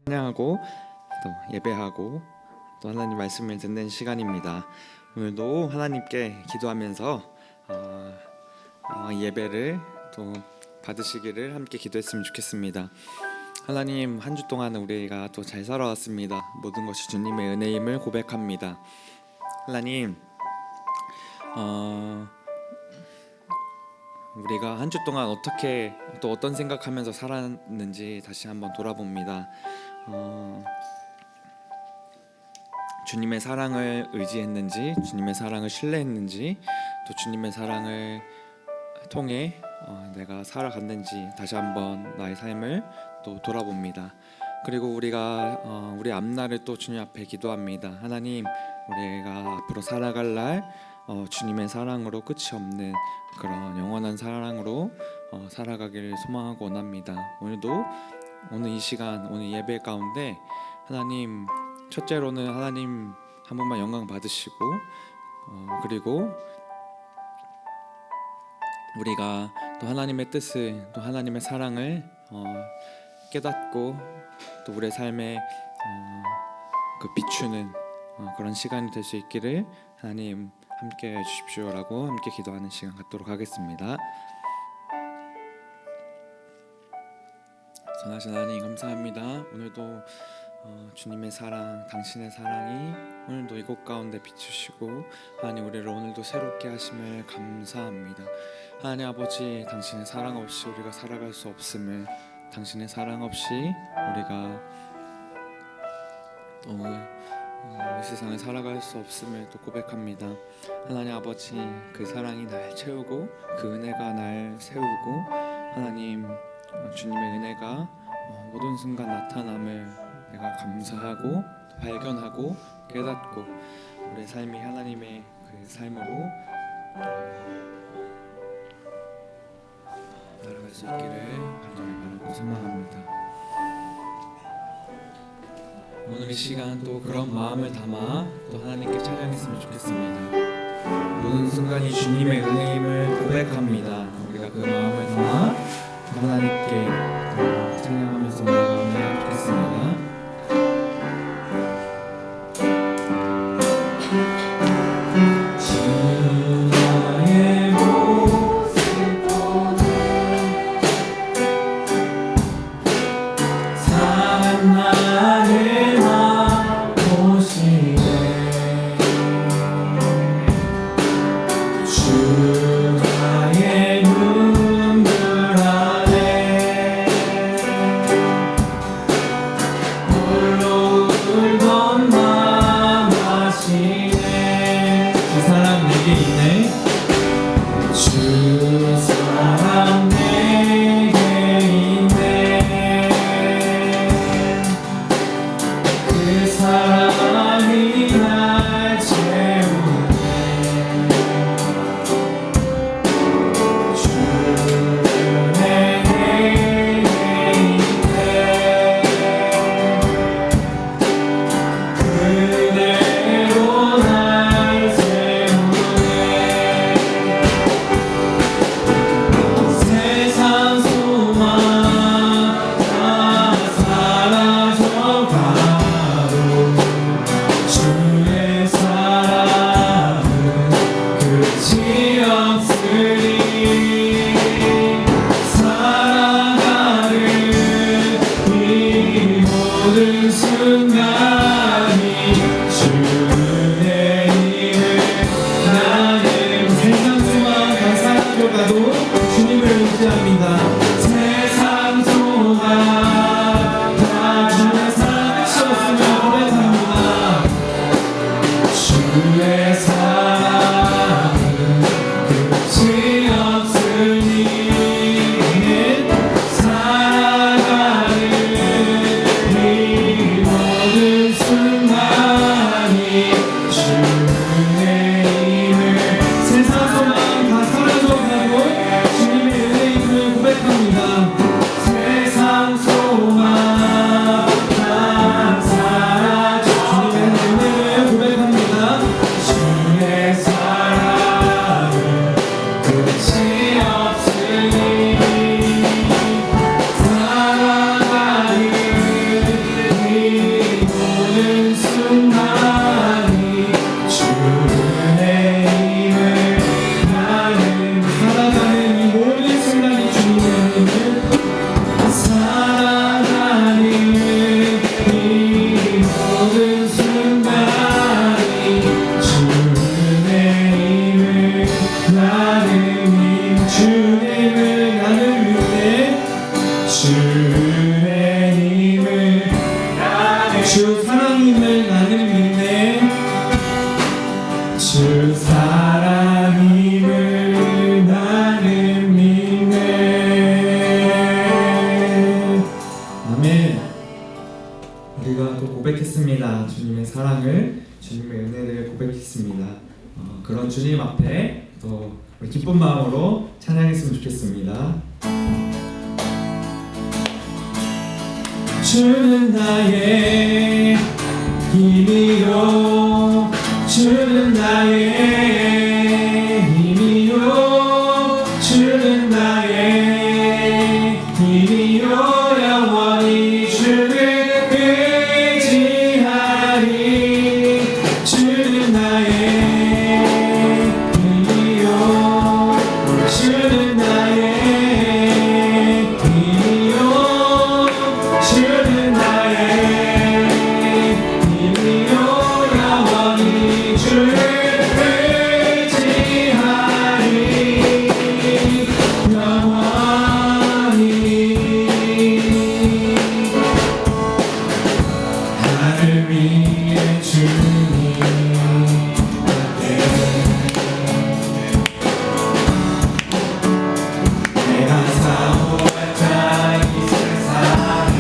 찬양하고 또 예배하고 또 하나님 말씀을 듣는 시간입니다. 오늘도 하나님께 기도하면서 예배를 또 받으시기를 함께 기도했으면 좋겠습니다. 하나님, 한 주 동안 우리가 또 잘 살아왔습니다. 모든 것이 주님의 은혜임을 고백합니다. 하나님, 우리가 한 주 동안 어떻게 또 어떤 생각하면서 살았는지 다시 한번 돌아봅니다. 주님의 사랑을 의지했는지, 주님의 사랑을 신뢰했는지, 또 주님의 사랑을 통해 내가 살아갔는지 다시 한번 나의 삶을 또 돌아봅니다. 그리고 우리가 우리 앞날을 또 주님 앞에 기도합니다. 하나님, 우리가 앞으로 살아갈 날 주님의 사랑으로 끝이 없는 그런 영원한 사랑으로 살아가기를 소망하고 원합니다. 오늘 이 시간, 오늘 예배 가운데 하나님, 첫째로는 하나님 한 번만 영광 받으시고, 그리고 우리가 또 하나님의 뜻을, 또 하나님의 사랑을 깨닫고 또 우리의 삶에 그 비추는 그런 시간이 될 수 있기를 하나님 함께 해주십시오라고 함께 기도하는 시간 갖도록 하겠습니다. 선하신 하나님, 감사합니다. 오늘도 주님의 사랑, 당신의 사랑이 오늘도 이곳 가운데 비추시고 하나님, 우리를 오늘도 새롭게 하심을 감사합니다. 하나님 아버지, 당신의 사랑 없이 우리가 살아갈 수 없음을, 당신의 사랑 없이 우리가 또 이 세상을 살아갈 수 없음을 또 고백합니다. 하나님 아버지, 그 사랑이 날 채우고 그 은혜가 날 세우고 하나님, 주님의 은혜가 모든 순간 나타남을 내가 감사하고 발견하고 깨닫고 우리의 삶이 하나님의 그 삶으로 날아갈 수 있기를 간절히 바라고 소망합니다. 오늘 이 시간 또 그런 마음을 담아 또 하나님께 찬양했으면 좋겠습니다. 모든 순간이 주님의 은혜임을 고백합니다. 우리가 그 마음을 담아 하나님께 찬양하면서 나아가면 좋겠습니다. 사랑하는 이 모든 우리가 또 고백했습니다. 주님의 사랑을, 주님의 은혜를 고백했습니다. 그런 주님 앞에 또 기쁜 마음으로 찬양했으면 좋겠습니다. 주는 나의 힘이요, 주는 나의 힘이요, 주는 나의 힘이요, 영원히 주를 의지하리. 주는 나의 힘이요, 주는 나의 힘이요, 주는 나의 힘이요, 영원히 주를 의지하리. 영원히 나를 위해 주님 내가 사모했다 이 세상에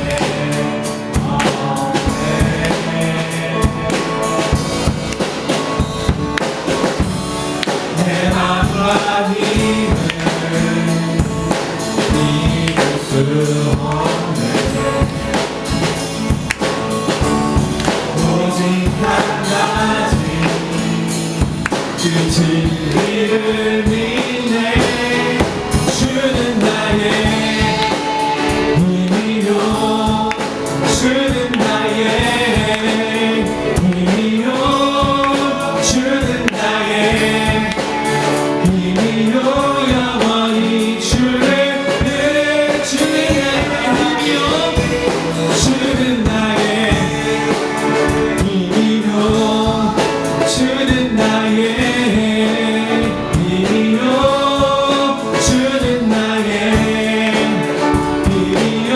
내 마음과 힘을 믿을 수 없네. 오직 한 가지 그 진리를 믿네. 주는 나의 힘이요, 주는 나의 힘이요, 주는 나의 힘이요, 영원히 주를 주는 나의 힘이요, 주는 나의 힘이요, 주는 나의 힘이요, 주는 나의 힘이요,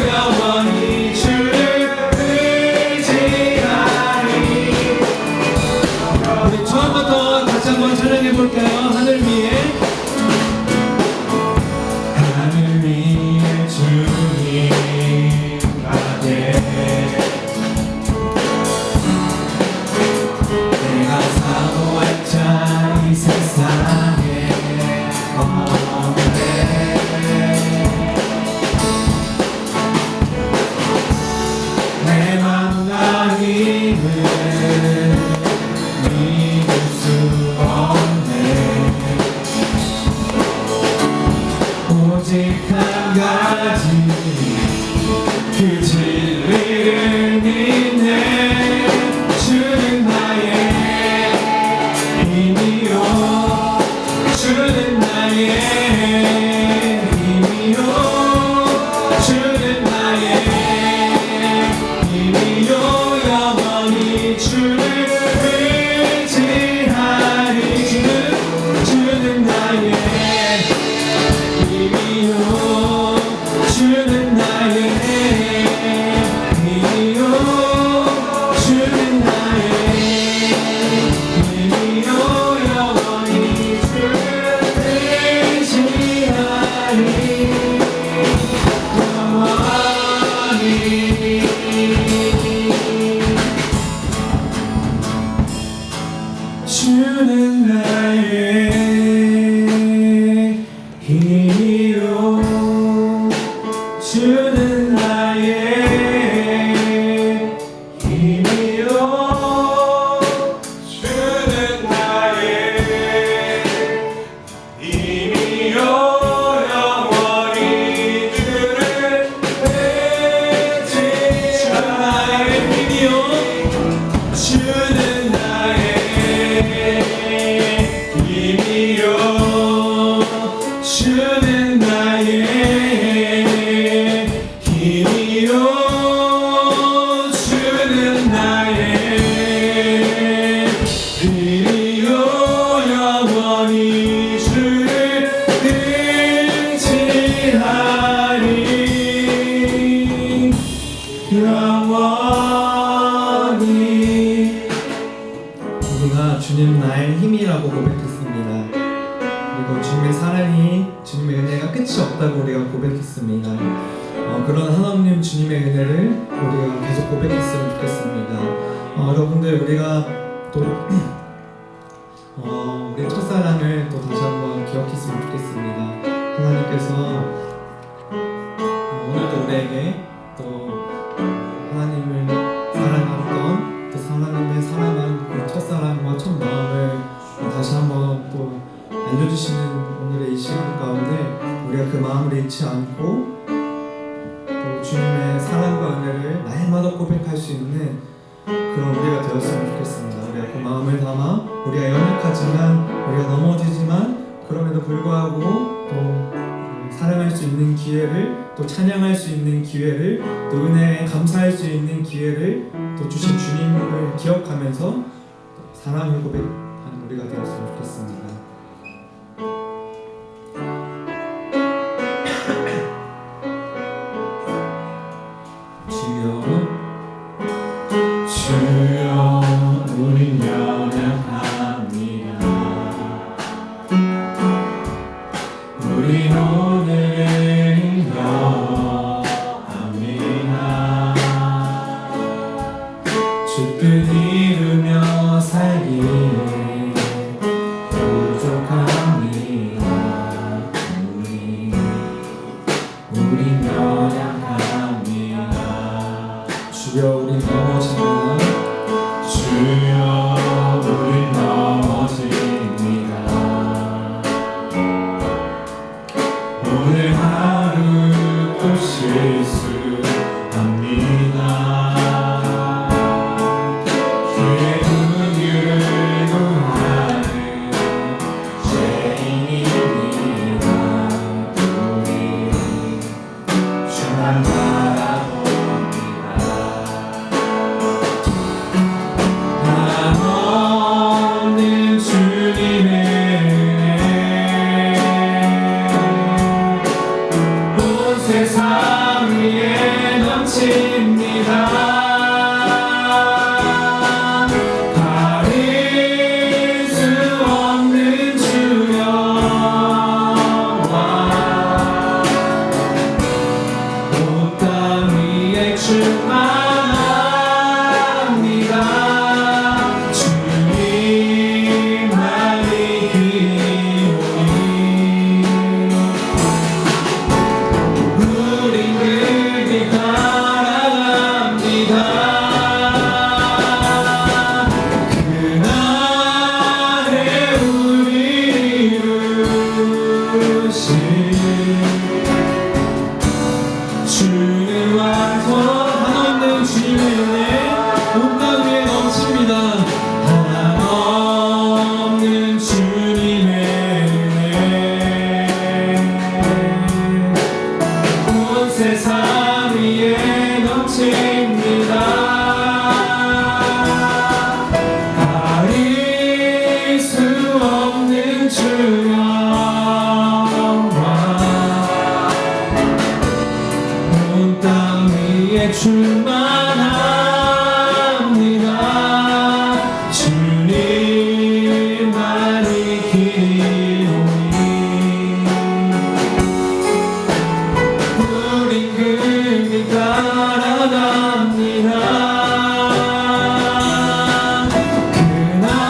영원히 주를 의지하리. 우리 처음부터 다시 한번 찬양해 볼까요? 하늘 위에, 하늘 위에 주님 아들 내가 사모한 자 이 세상에 없네. 내 맘과 힘을 믿을 수 없네. 오직 한 가지 그 진리를 믿네. 주는 나의 힘이요, 주는 나의 힘이요, 주는 나의 힘이요, 영원히 주를 의지하리. 주는 나의 힘이요, 주는 나의 힘이요, 주는 나의 힘이요, 영원히 주를 의지하리. 영원히 주는 나의 힘이요, 주는 나의 힘이요, 주는 나의 힘이요, 영원히 주를 의지하리. 주는 나의 힘이요, 주는 나의 힘이요, 주는 나의 힘이요, 영원히 주를 의지하리. 영원히 우리가 주님 나의 힘이라고 고백했습니다. 그리고 주님의 사랑이, 주님의 은혜가 끝이 없다고 우리가 고백했습니다. 그런 하나님 주님의 은혜를 우리가 계속 고백했으면 좋겠습니다. 여러분들 우리가 또 우리 첫사랑을 또 다시 한번 기억했으면 좋겠습니다. 하나님께서 오늘도 우리에게 또 하나님을 사랑했던 또 하나님의 사랑한 그 첫사랑과 첫 마음을 다시 한번 또 알려주시는 오늘의 이 시간 가운데 우리가 그 마음을 잃지 않고 또 주님의 사랑과 은혜를 날마다 고백할 수 있는 그런 우리가 되었으면 좋겠습니다. 우리가 그 마음을 담아 우리가 연약하지만 우리가 넘어지지만 그럼에도 불구하고 또 사랑할 수 있는 기회를 또 찬양할 수 있는 기회를 또 은혜에 감사할 수 있는 기회를 또 주신 주님을 기억하면서 사랑을 고백하는 우리가 되었으면 좋겠습니다. 주여 우린 연약합니다. 우린 오늘을 힘겨워합니다. 주 뜻 이루며 살기에 부족합니다. 우린 연약합니다. 주여 우리 넘어집니다. 주여 우린 넘어집니다. 오늘 하루 또 실수합니다. 주의 긍휼을 구하는 죄인입니다. 우리 주만 바라봅니다. 한없는 주님의 은혜 온 세상 위에 넘칩니다. 가릴 수 없는 주여와 온 땅 위에 충만합니다. 주님만이 기오니 우린 그길 따라갑니다. 그날에 우리 이루신 주는 완전 한없는 주님의 은혜 온 땅 위에 넘칩니다. 한없는 주님의 은혜 온 세상 위에 넘칩니다. 가릴 수 없는 주여와 온 땅 위에 충만합니다. 주님만이 기오니 우린 그길 따라갑니다.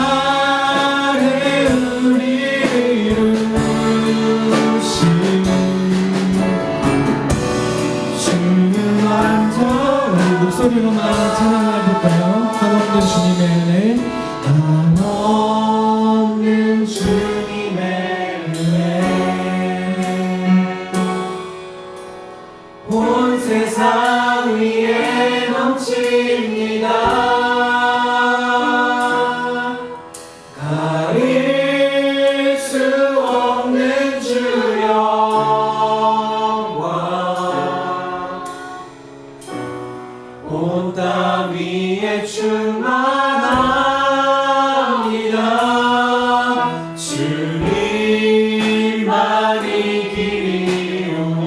그날에 우리를 이루신 주는 완전 우리 목소리로만 찬양을 해볼까요? 한없는 주님의 은혜 한없는 주님의 은혜 온 세상 위에 넘칩니다. 가릴 수 없는 주여와 온 땅 위에 충만합니다. 주님만이 길이오니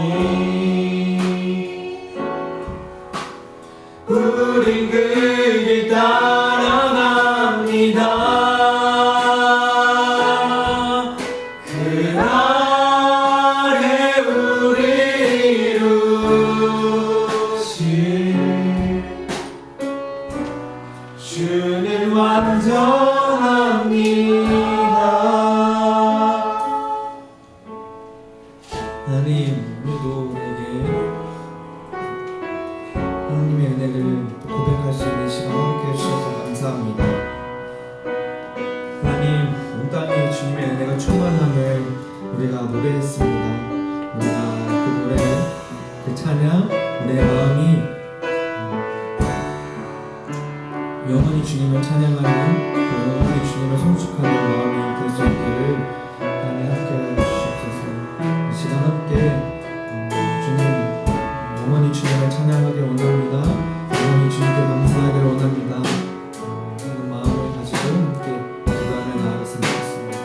우린 그길 따라갑니다. 그날에 우리 이루신 주는 완전합니다. 하나님, 오늘도 우리에게 하나님의 은혜를 고백할 수 있는 시간 함께 해주셔서 감사합니다. 하나님, 온 땅에 주님의 은혜가 충만함을 우리가 노래했습니다. 우리가 그 노래, 그 찬양, 우리의 마음이 영원히 주님을 찬양하는, 그 영원히 주님을 송축하는 마음이 될 수 있기를 하나님 함께 해주시옵소서. 이 시간 함께 주님, 영원히 주님을 찬양하길 원합니다. 영원히 주님께 감사하길 원합니다. 이런 마음을 가지고 함께 기도하며 나아갔으면 좋겠습니다.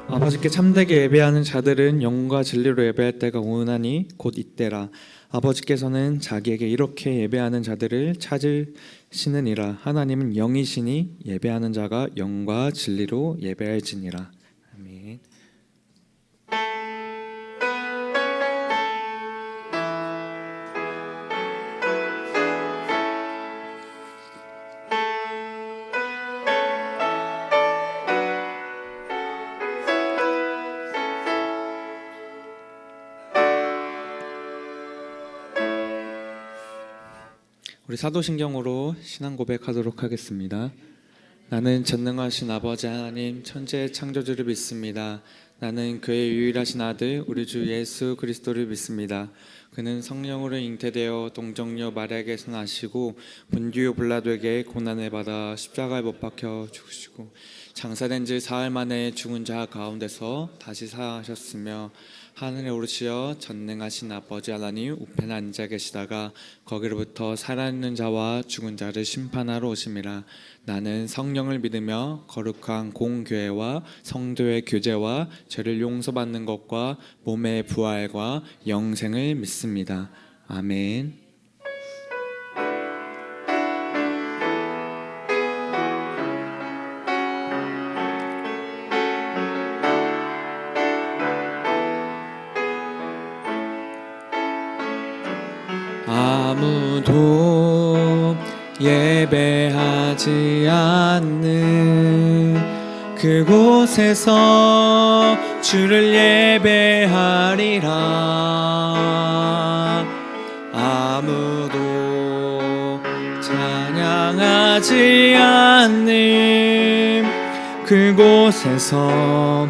아버지께 참되게 예배하는 자들은 영과 진리로 예배할 때가 오나니 곧 이때라. 아버지께서는 자기에게 이렇게 예배하는 자들을 찾으시느니라. 하나님은 영이시니 예배하는 자가 영과 진리로 예배할지니라. 아멘. 우리 사도신경으로 신앙 고백하도록 하겠습니다. 나는 전능하신 아버지 하나님 천지의 창조주를 믿습니다. 나는 그의 유일하신 아들 우리 주 예수 그리스도를 믿습니다. 그는 성령으로 잉태되어 동정녀 마리아에게서 나시고 본디오 빌라도에게 고난을 받아 십자가에 못 박혀 죽으시고 장사된 지 사흘 만에 죽은 자 가운데서 다시 살아나셨으며 하늘에 오르시어 전능하신 아버지 하나님 우편에 앉아 계시다가 거기로부터 살아있는 자와 죽은 자를 심판하러 오심이라. 나는 성령을 믿으며 거룩한 공교회와 성도의 교제와 죄를 용서받는 것과 몸의 부활과 영생을 믿습니다. 아멘. 아무도 예배하지 않는 그곳에서 주를 예배하리라. 아무도 찬양하지 않는 그곳에서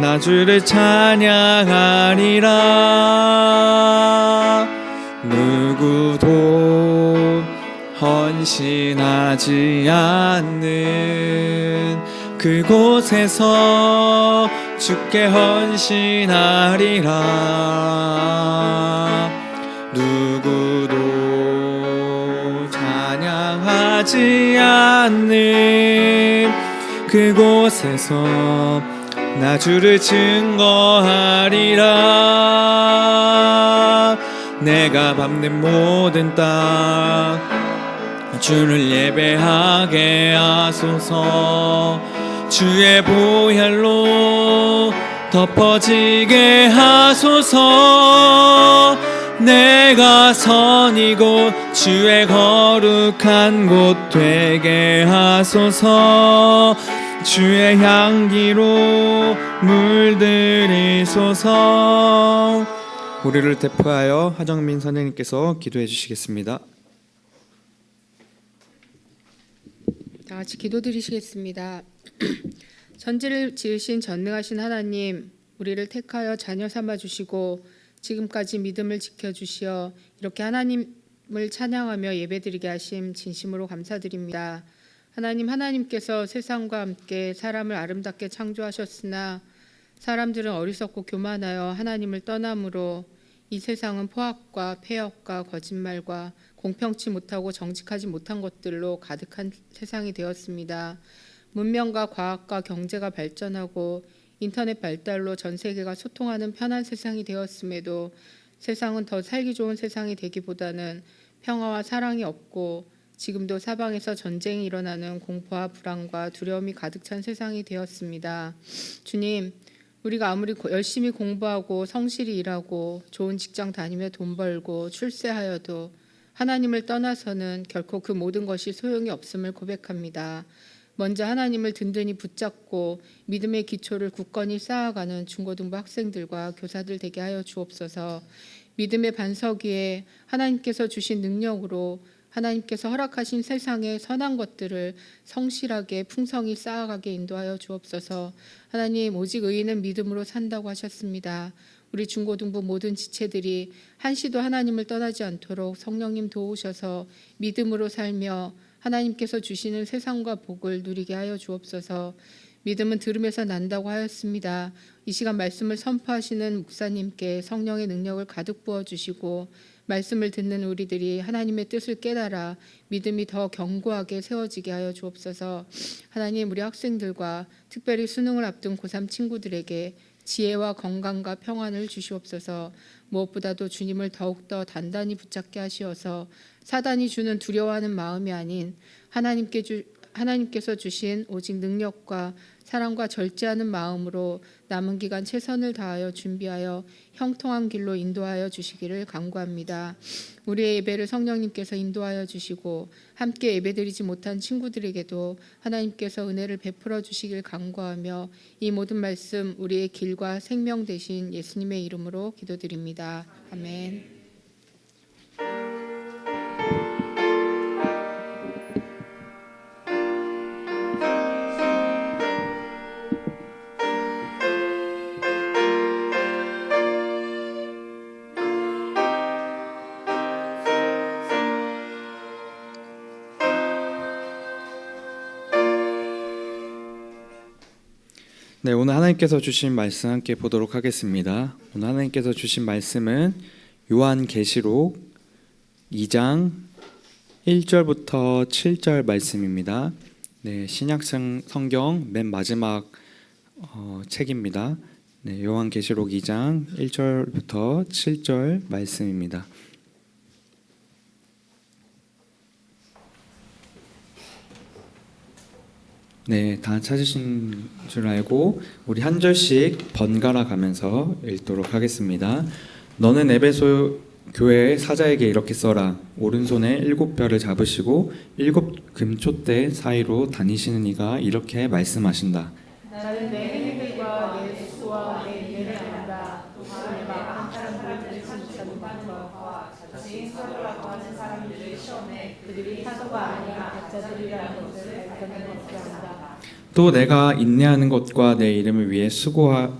나 주를 찬양하리라. 누구도 헌신하지 않는 그곳에서 주께 헌신하리라. 누구도 찬양하지 않는 그곳에서 나 주를 증거하리라. 내가 밟는 모든 땅 주를 예배하게 하소서. 주의 보혈로 덮어지게 하소서. 내가 선 이곳 주의 거룩한 곳 되게 하소서. 주의 향기로 물들이소서. 우리를 대표하여 하정민 선생님께서 기도해 주시겠습니다. 다 같이 기도드리시겠습니다. 천지를 지으신 전능하신 하나님, 우리를 택하여 자녀 삼아 주시고 지금까지 믿음을 지켜 주시어 이렇게 하나님 하나님을 찬양하며 예배드리게 하심 진심으로 감사드립니다. 하나님께서 세상과 함께 사람을 아름답게 창조하셨으나 사람들은 어리석고 교만하여 하나님을 떠남으로 이 세상은 포악과 폐역과 거짓말과 공평치 못하고 정직하지 못한 것들로 가득한 세상이 되었습니다. 문명과 과학과 경제가 발전하고 인터넷 발달로 전 세계가 소통하는 편한 세상이 되었음에도 세상은 더 살기 좋은 세상이 되기보다는 평화와 사랑이 없고 지금도 사방에서 전쟁이 일어나는 공포와 불안과 두려움이 가득 찬 세상이 되었습니다. 주님, 우리가 아무리 열심히 공부하고 성실히 일하고 좋은 직장 다니며 돈 벌고 출세하여도 하나님을 떠나서는 결코 그 모든 것이 소용이 없음을 고백합니다. 먼저 하나님을 든든히 붙잡고 믿음의 기초를 굳건히 쌓아가는 중고등부 학생들과 교사들 되게 하여 주옵소서. 믿음의 반석 위에 하나님께서 주신 능력으로 하나님께서 허락하신 세상의 선한 것들을 성실하게 풍성히 쌓아가게 인도하여 주옵소서. 하나님, 오직 의인은 믿음으로 산다고 하셨습니다. 우리 중고등부 모든 지체들이 한시도 하나님을 떠나지 않도록 성령님 도우셔서 믿음으로 살며 하나님께서 주시는 세상과 복을 누리게 하여 주옵소서. 믿음은 들음에서 난다고 하였습니다. 이 시간 말씀을 선포하시는 목사님께 성령의 능력을 가득 부어주시고 말씀을 듣는 우리들이 하나님의 뜻을 깨달아 믿음이 더 견고하게 세워지게 하여 주옵소서. 하나님, 우리 학생들과 특별히 수능을 앞둔 고3 친구들에게 지혜와 건강과 평안을 주시옵소서. 무엇보다도 주님을 더욱더 단단히 붙잡게 하시어서 사단이 주는 두려워하는 마음이 아닌 하나님께서 주신 오직 능력과 사랑과 절제하는 마음으로 남은 기간 최선을 다하여 준비하여 형통한 길로 인도하여 주시기를 간구합니다. 우리의 예배를 성령님께서 인도하여 주시고 함께 예배드리지 못한 친구들에게도 하나님께서 은혜를 베풀어 주시길 간구하며 이 모든 말씀 우리의 길과 생명 되신 예수님의 이름으로 기도드립니다. 아멘. 네, 오늘 하나님께서 주신 말씀 함께 보도록 하겠습니다. 오늘 하나님께서 주신 말씀은 요한계시록 2장 1절부터 7절 말씀입니다. 네, 신약 성경 맨 마지막 책입니다. 네, 요한계시록 2장 1절부터 7절 말씀입니다. 네, 다 찾으신 줄 알고 우리 한 절씩 번갈아 가면서 읽도록 하겠습니다. 너는 에베소 교회의 사자에게 이렇게 써라. 오른손에 7뼈를 잡으시고 7 금촛대 사이로 다니시는 이가 이렇게 말씀하신다. 나는 내 행위들과 내 수와 내 일을 안다. 또 내 막한 사람들을 들지 못하는 것과 자신이 행사라고 하는 사람들을 시험해 그들이 사도가 아니라 가짜들이라는 것을 발견하는 것을 안다. 또 내가 인내하는 것과 내 이름을 위해 수고하되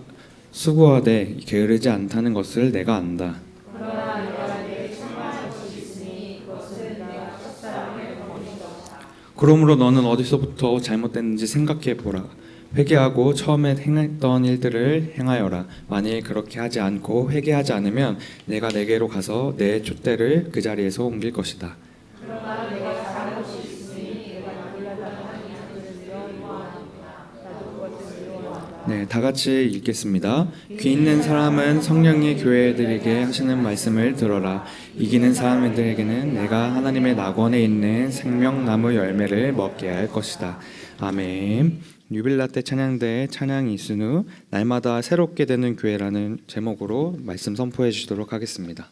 게으르지 않다는 것을 내가 안다. 그러나 내가 내게 책망할 것이 있으니 그것은 내가 첫사랑을 버린 것이다. 그러므로 너는 어디서부터 잘못됐는지 생각해 보라. 회개하고 처음에 행했던 일들을 행하여라. 만일 그렇게 하지 않고 회개하지 않으면 내가 내게로 가서 내 촛대를 그 자리에서 옮길 것이다. 그러나 내가 잘한 것이 있으니 내가 나불라다는 하나님을 미워하는구나. 나도 그것을 미워한다. 네, 다 같이 읽겠습니다. 귀 있는 사람은 성령의 교회들에게 하시는 말씀을 들어라. 이기는 사람들에게는 내가 하나님의 낙원에 있는 생명나무 열매를 먹게 할 것이다. 아멘. 유빌라 때 찬양대의 찬양 이순우 날마다 새롭게 되는 교회라는 제목으로 말씀 선포해 주시도록 하겠습니다.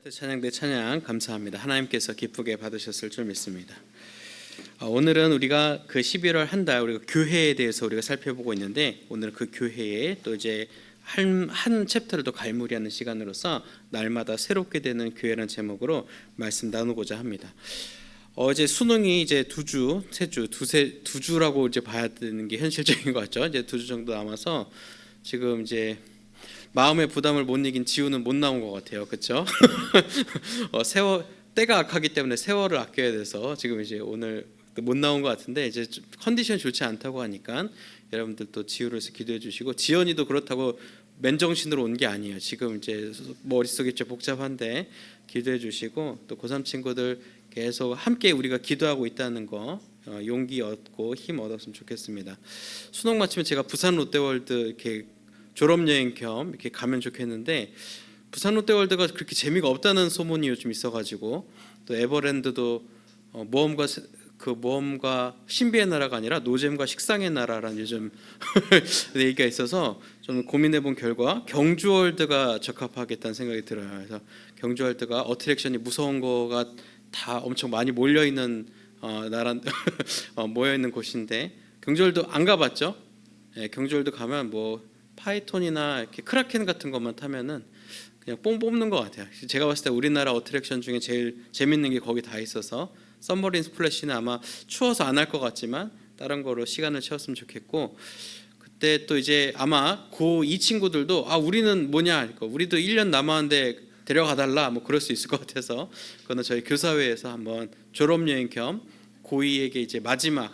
빌라트 찬양 대 찬양 감사합니다. 하나님께서 기쁘게 받으셨을 줄 믿습니다. 오늘은 우리가 그 11월 한 달 우리가 교회에 대해서 우리가 살펴보고 있는데, 오늘 그 교회에 또 이제 한 챕터를 더 갈무리하는 시간으로서 날마다 새롭게 되는 교회라는 제목으로 말씀 나누고자 합니다. 어제 수능이 이제 두 주라고 이제 봐야 되는 게 현실적인 것 같죠. 이제 2주 정도 남아서 지금 이제 마음의 부담을 못 이긴 지우는 못 나온 것 같아요. 그렇죠? 때가 악하기 때문에 세월을 아껴야 돼서 지금 이제 오늘 못 나온 것 같은데, 이제 컨디션이 좋지 않다고 하니까 여러분들 또 지우를 해서 기도해 주시고, 지연이도 그렇다고 맨정신으로 온 게 아니에요. 지금 이제 머릿속이 좀 복잡한데 기도해 주시고, 또 고3 친구들 계속 함께 우리가 기도하고 있다는 거 용기 얻고 힘 얻었으면 좋겠습니다. 수능 마치면 제가 부산 롯데월드 이렇게 졸업여행 겸 이렇게 가면 좋겠는데, 부산 롯데월드가 그렇게 재미가 없다는 소문이 요즘 있어가지고, 또 에버랜드도 모험과 신비의 나라가 아니라 노잼과 식상의 나라라는 요즘 얘기가 있어서 좀 고민해본 결과 경주월드가 적합하겠다는 생각이 들어요. 그래서 경주월드가 어트랙션이 무서운 거가 다 엄청 많이 몰려있는 모여있는 곳인데, 경주월드 안 가봤죠? 네, 경주월드 가면 뭐 파이톤이나 이렇게 크라켄 같은 것만 타면은 그냥 뽕 뽑는 것 같아요. 제가 봤을 때 우리나라 어트랙션 중에 제일 재밌는 게 거기 다 있어서, 썸머린 스플래시는 아마 추워서 안 할 것 같지만 다른 거로 시간을 채웠으면 좋겠고, 그때 또 이제 아마 고2 친구들도 우리는 뭐냐, 우리도 1년 남았는데 데려가달라 뭐 그럴 수 있을 것 같아서, 그거는 저희 교사회에서 한번 졸업여행 겸 고2에게 이제 마지막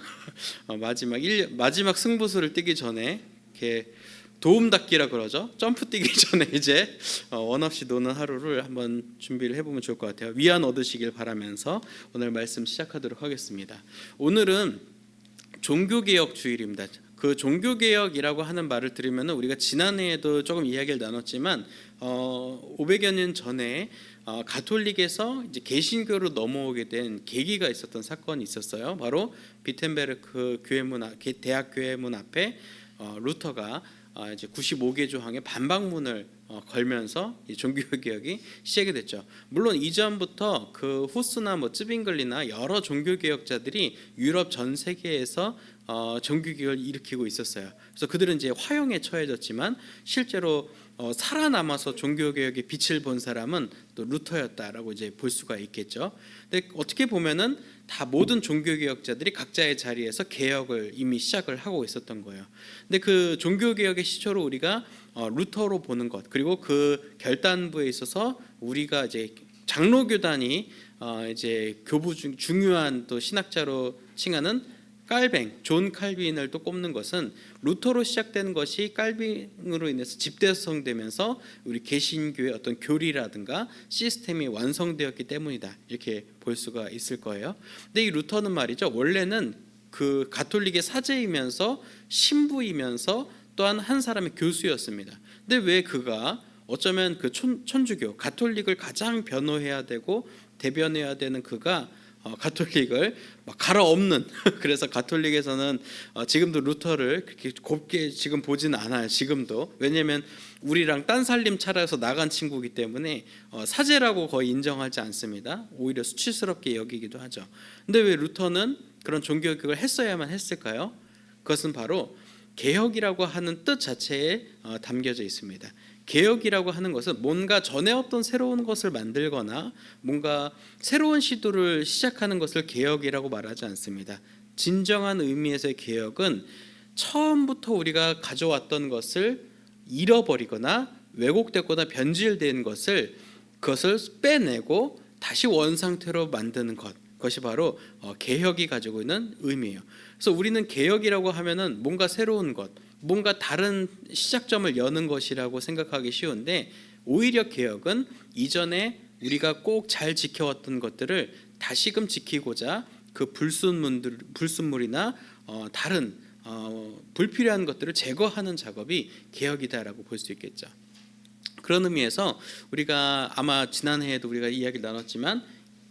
승부수를 뛰기 전에 이렇게 도움닫기라 그러죠. 점프 뛰기 전에 이제 원 없이 노는 하루를 한번 준비를 해보면 좋을 것 같아요. 위안 얻으시길 바라면서 오늘 말씀 시작하도록 하겠습니다. 오늘은 종교개혁 주일입니다. 그 종교개혁이라고 하는 말을 들으면 우리가 지난해에도 조금 이야기를 나눴지만 500여 년 전에 가톨릭에서 이제 개신교로 넘어오게 된 계기가 있었던 사건이 있었어요. 바로 비텐베르크 대학 교회문 앞에 루터가 이제 95개 조항의 반박문을 걸면서 이 종교개혁이 시작이 됐죠. 물론 이전부터 그 후스나 뭐 쯔빙글리나 여러 종교개혁자들이 유럽 전 세계에서 종교개혁을 일으키고 있었어요. 그래서 그들은 이제 화형에 처해졌지만 실제로 살아남아서 종교개혁의 빛을 본 사람은 또 루터였다라고 이제 볼 수가 있겠죠. 근데 어떻게 보면은 다 모든 종교개혁자들이 각자의 자리에서 개혁을 이미 시작을 하고 있었던 거예요. 근데 그 종교개혁의 시초로 우리가 루터로 보는 것, 그리고 그 결단부에 있어서 우리가 이제 장로교단이 이제 교부 중 중요한 또 신학자로 칭하는 깔뱅, 존 칼빈을 또 꼽는 것은 루터로 시작된 것이 깔빈으로 인해서 집대성되면서 우리 개신교의 어떤 교리라든가 시스템이 완성되었기 때문이다, 이렇게 볼 수가 있을 거예요. 근데 이 루터는 말이죠, 원래는 그 가톨릭의 사제이면서 신부이면서 또한 한 사람의 교수였습니다. 근데 왜 그가 어쩌면 그 천주교 가톨릭을 가장 변호해야 되고 대변해야 되는 그가 가톨릭을 막 갈아엎는 그래서 가톨릭에서는 지금도 루터를 그렇게 곱게 지금 보지는 않아요. 지금도. 왜냐하면 우리랑 딴 살림 차려서 나간 친구이기 때문에 사제라고 거의 인정하지 않습니다. 오히려 수치스럽게 여기기도 하죠. 근데 왜 루터는 그런 종교개혁을 했어야만 했을까요? 그것은 바로 개혁이라고 하는 뜻 자체에 담겨져 있습니다. 개혁이라고 하는 것은 뭔가 전에 없던 새로운 것을 만들거나 뭔가 새로운 시도를 시작하는 것을 개혁이라고 말하지 않습니다. 진정한 의미에서의 개혁은 처음부터 우리가 가져왔던 것을 잃어버리거나 왜곡되거나 변질된 것을 그것을 빼내고 다시 원상태로 만드는 것, 그것이 바로 개혁이 가지고 있는 의미예요. 그래서 우리는 개혁이라고 하면은 뭔가 새로운 것, 뭔가 다른 시작점을 여는 것이라고 생각하기 쉬운데, 오히려 개혁은 이전에 우리가 꼭 잘 지켜왔던 것들을 다시금 지키고자 그 불순물이나 다른 불필요한 것들을 제거하는 작업이 개혁이다라고 볼 수 있겠죠. 그런 의미에서 우리가 아마 지난해에도 우리가 이야기를 나눴지만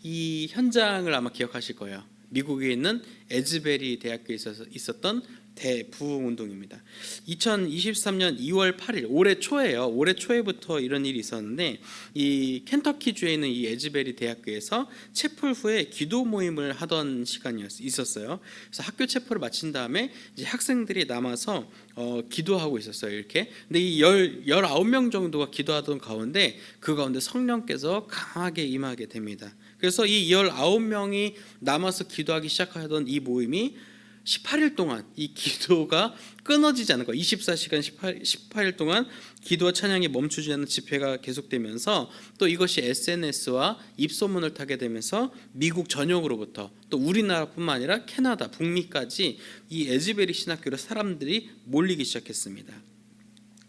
이 현장을 아마 기억하실 거예요. 미국에 있는 에즈베리 대학교에 있었던 대부흥운동입니다. 2023년 2월 8일 올해 초에요. 올해 초에부터 이런 일이 있었는데, 이 켄터키주에 있는 이 에즈베리 대학교에서 채플 후에 기도 모임을 하던 시간이 있었어요. 그래서 학교 채플을 마친 다음에 이제 학생들이 남아서 기도하고 있었어요. 이렇게. 근데 이 19명 정도가 기도하던 가운데 그 가운데 성령께서 강하게 임하게 됩니다. 그래서 이 19명이 남아서 기도하기 시작하던 이 모임이 18일 동안 이 기도가 끊어지지 않은 거예요. 24시간 18일 동안 기도와 찬양이 멈추지 않는 집회가 계속되면서 또 이것이 SNS와 입소문을 타게 되면서 미국 전역으로부터 또 우리나라뿐만 아니라 캐나다, 북미까지 이 에즈베리 신학교로 사람들이 몰리기 시작했습니다.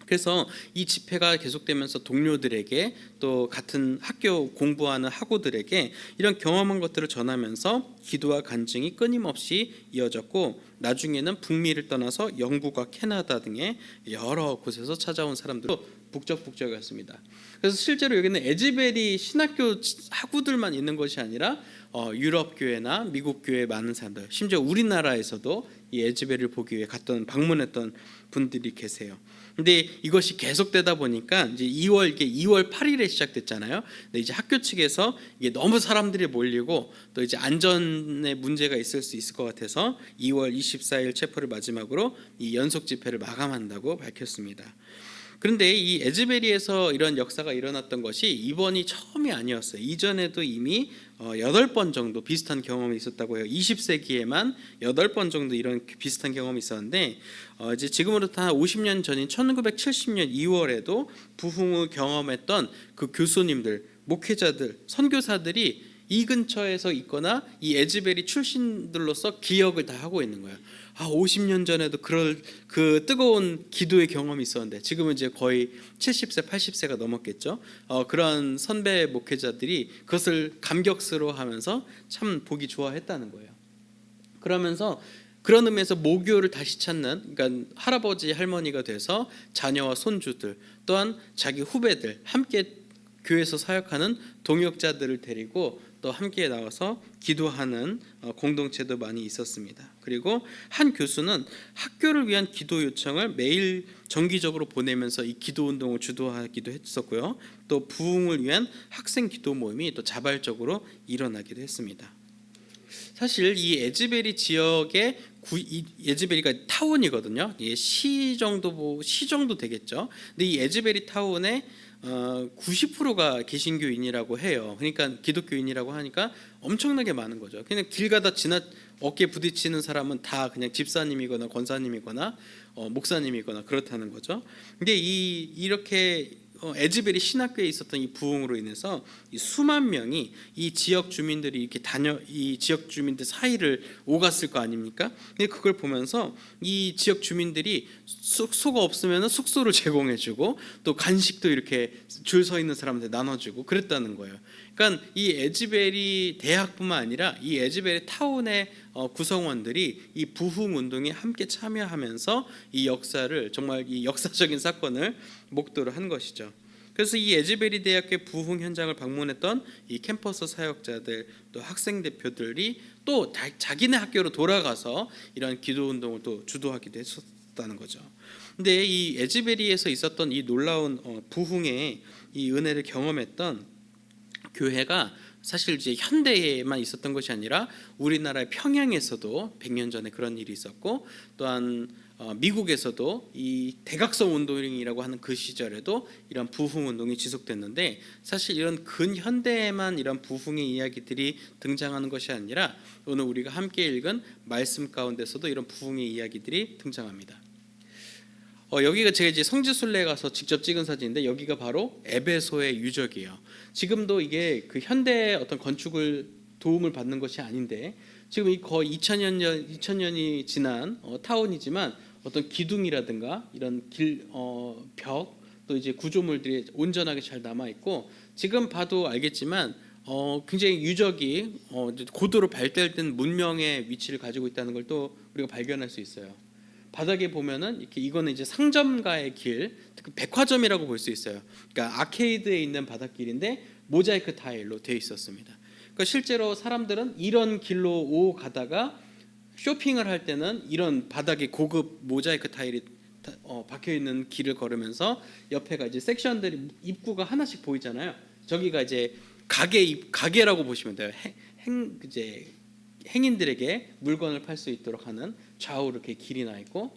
그래서 이 집회가 계속되면서 동료들에게 또 같은 학교 공부하는 학우들에게 이런 경험한 것들을 전하면서 기도와 간증이 끊임없이 이어졌고, 나중에는 북미를 떠나서 영국과 캐나다 등의 여러 곳에서 찾아온 사람들도 북적북적이었습니다. 그래서 실제로 여기는 에즈베리 신학교 학우들만 있는 것이 아니라 유럽 교회나 미국 교회 많은 사람들, 심지어 우리나라에서도 이 에즈베리를 보기 위해 방문했던 분들이 계세요. 근데 이것이 계속되다 보니까 이제 2월 8일에 시작됐잖아요. 근데 이제 학교 측에서 이게 너무 사람들이 몰리고 또 이제 안전에 문제가 있을 수 있을 것 같아서 2월 24일 체포를 마지막으로 이 연속 집회를 마감한다고 밝혔습니다. 그런데 이 에즈베리에서 이런 역사가 일어났던 것이 이번이 처음이 아니었어요. 이전에도 이미 8번 정도 비슷한 경험이 있었다고 해요. 20세기에만 8번 정도 이런 비슷한 경험이 있었는데, 이제 지금으로부터 한 50년 전인 1970년 2월에도 부흥을 경험했던 그 교수님들, 목회자들, 선교사들이 이 근처에서 있거나 이 에즈베리 출신들로서 기억을 다 하고 있는 거예요. 50년 전에도 그 뜨거운 기도의 경험이 있었는데, 지금은 이제 거의 70세, 80세가 넘었겠죠. 그런 선배 목회자들이 그것을 감격스러워하면서 참 보기 좋아했다는 거예요. 그러면서 그런 의미에서 모교를 다시 찾는, 그러니까 할아버지 할머니가 돼서 자녀와 손주들 또한 자기 후배들 함께 교회에서 사역하는 동역자들을 데리고 또 함께 나와서 기도하는 공동체도 많이 있었습니다. 그리고 한 교수는 학교를 위한 기도 요청을 매일 정기적으로 보내면서 이 기도 운동을 주도하기도 했었고요. 또 부흥을 위한 학생 기도 모임이 또 자발적으로 일어나기도 했습니다. 사실 이 에즈베리 지역의 이 에즈베리가 타운이거든요. 이게 시 정도 되겠죠. 근데 이 에즈베리 타운의 90%가 개신교인이라고 해요. 그러니까 기독교인이라고 하니까 엄청나게 많은 거죠. 그냥 길 가다 어깨 부딪히는 사람은 다 그냥 집사님이거나 권사님이거나 목사님이거나 그렇다는 거죠. 근데 이렇게 에즈베리 신학교에 있었던 이 부흥으로 인해서 이 수만 명이 이 지역 주민들이 이렇게 이 지역 주민들 사이를 오갔을 거 아닙니까? 근데 그걸 보면서 이 지역 주민들이 숙소가 없으면 숙소를 제공해주고 또 간식도 이렇게 줄 서 있는 사람한테 나눠주고 그랬다는 거예요. 그러니까 이 에즈베리 대학뿐만 아니라 이 에즈베리 타운의 구성원들이 이 부흥 운동에 함께 참여하면서 이 역사를 정말 이 역사적인 사건을 목도를 한 것이죠. 그래서 이 에즈베리 대학교 부흥 현장을 방문했던 이 캠퍼스 사역자들 또 학생 대표들이 또 자기네 학교로 돌아가서 이런 기도 운동을 또 주도하기도 했었다는 거죠. 근데 이 에즈베리에서 있었던 이 놀라운 부흥의 이 은혜를 경험했던 교회가 사실 이제 현대에만 있었던 것이 아니라 우리나라의 평양에서도 100년 전에 그런 일이 있었고, 또한 미국에서도 이 대각성 운동이라고 하는 그 시절에도 이런 부흥 운동이 지속됐는데, 사실 이런 근현대에만 이런 부흥의 이야기들이 등장하는 것이 아니라 오늘 우리가 함께 읽은 말씀 가운데서도 이런 부흥의 이야기들이 등장합니다. 여기가 제가 이제 성지순례에 가서 직접 찍은 사진인데, 여기가 바로 에베소의 유적이에요. 지금도 이게 그 현대 어떤 건축을 도움을 받는 것이 아닌데, 지금 이 거의 2000년이 지난 타운이지만 어떤 기둥이라든가 이런 벽, 또 이제 구조물들이 온전하게 잘 남아 있고, 지금 봐도 알겠지만 굉장히 유적이 고도로 발달된 문명의 위치를 가지고 있다는 걸 또 우리가 발견할 수 있어요. 바닥에 보면은 이렇게 이거는 이제 상점가의 길, 백화점이라고 볼 수 있어요. 그러니까 아케이드에 있는 바닷길인데 모자이크 타일로 되어 있었습니다. 그러니까 실제로 사람들은 이런 길로 가다가 쇼핑을 할 때는 이런 바닥에 고급 모자이크 타일이 박혀 있는 길을 걸으면서 옆에가 이제 섹션들이 입구가 하나씩 보이잖아요. 저기가 이제 가게라고 보시면 돼요. 이제 행인들에게 물건을 팔 수 있도록 하는 좌우로 이렇게 길이 나 있고,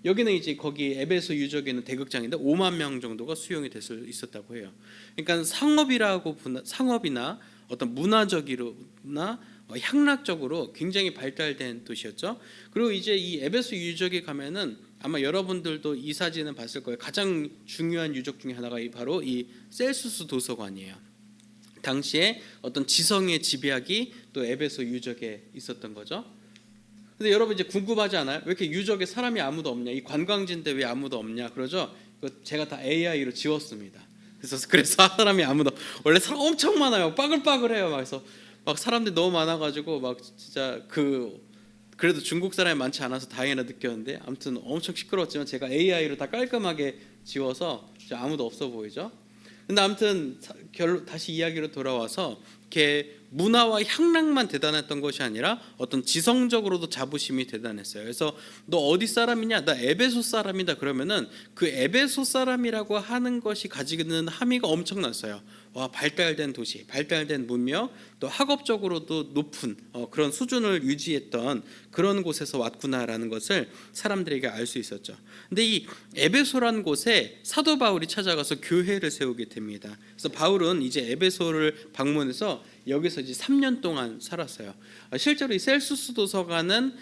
여기는 이제 거기 에베소 유적에 있는 대극장인데 5만 명 정도가 수용이 될 수 있었다고 해요. 그러니까 상업이나 어떤 문화적이나 향락적으로 굉장히 발달된 도시였죠. 그리고 이제 이 에베소 유적에 가면은 아마 여러분들도 이 사진을 봤을 거예요. 가장 중요한 유적 중에 하나가 바로 이 셀수스 도서관이에요. 당시에 어떤 지성의 집약이 또 에베소 유적에 있었던 거죠. 근데 여러분 이제 궁금하지 않아요? 왜 이렇게 유적에 사람이 아무도 없냐? 이 관광지인데 왜 아무도 없냐? 그러죠? 이거 제가 다 AI로 지웠습니다. 그래서 사람이 아무도, 원래 사람 엄청 많아요. 빠글빠글해요. 그래서 막 사람들이 너무 많아가지고 막 진짜 그래도 중국 사람이 많지 않아서 다행이라 느꼈는데, 아무튼 엄청 시끄러웠지만 제가 AI로 다 깔끔하게 지워서 진짜 아무도 없어 보이죠? 근데 아무튼 다시 이야기로 돌아와서 이렇게 문화와 향락만 대단했던 것이 아니라 어떤 지성적으로도 자부심이 대단했어요. 그래서 너 어디 사람이냐? 나 에베소 사람이다. 그러면은 그 에베소 사람이라고 하는 것이 가지고 있는 함의가 엄청났어요. 와, 발달된 도시, 발달된 문명, 또 학업적으로도 높은 그런 수준을 유지했던 그런 곳에서 왔구나라는 것을 사람들에게 알 수 있었죠. 근데 이 에베소라는 곳에 사도 바울이 찾아가서 교회를 세우게 됩니다. 그래서 바울은 이제 에베소를 방문해서 여기서 이제 3년 동안 살았어요. 실제로 이 셀수스 도서관은